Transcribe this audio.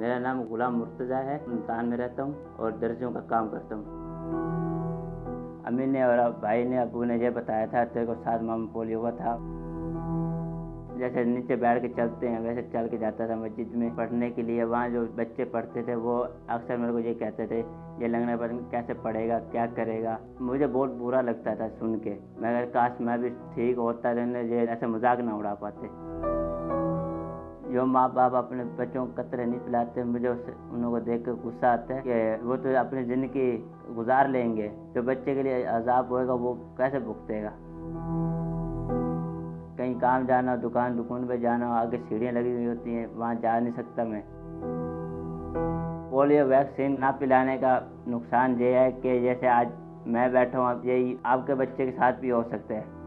मेरा नाम गुलाम मुर्तज़ा है, मुल्तान में रहता हूँ और दर्जियों का काम करता हूँ। अम्मी ने और भाई ने, अबू ने ये बताया था तेरे को 7 माह में पोलियो हुआ था। जैसे नीचे बैठ के चलते हैं वैसे चल के जाता था मस्जिद में पढ़ने के लिए। वहाँ जो बच्चे पढ़ते थे वो अक्सर मेरे को ये कहते थे ये लगने पर कैसे पढ़ेगा, क्या करेगा। मुझे बहुत बुरा लगता था सुन के। मगर काश मैं भी ठीक होता, रहने ये ऐसे मजाक ना उड़ा पाते। जो माँ बाप अपने बच्चों को कतरे नहीं पिलाते, मुझे उन लोगों को देख कर गुस्सा आता है कि वो तो अपनी ज़िंदगी गुजार लेंगे, जो बच्चे के लिए अजाब होएगा वो कैसे भुगतेगा। कहीं काम जाना, दुकान पे जाना, आगे सीढ़ियाँ लगी हुई होती हैं, वहाँ जा नहीं सकता मैं। पोलियो वैक्सीन ना पिलाने का नुकसान ये है कि जैसे आज मैं बैठा हूँ, यही आपके बच्चे के साथ भी हो सकता है।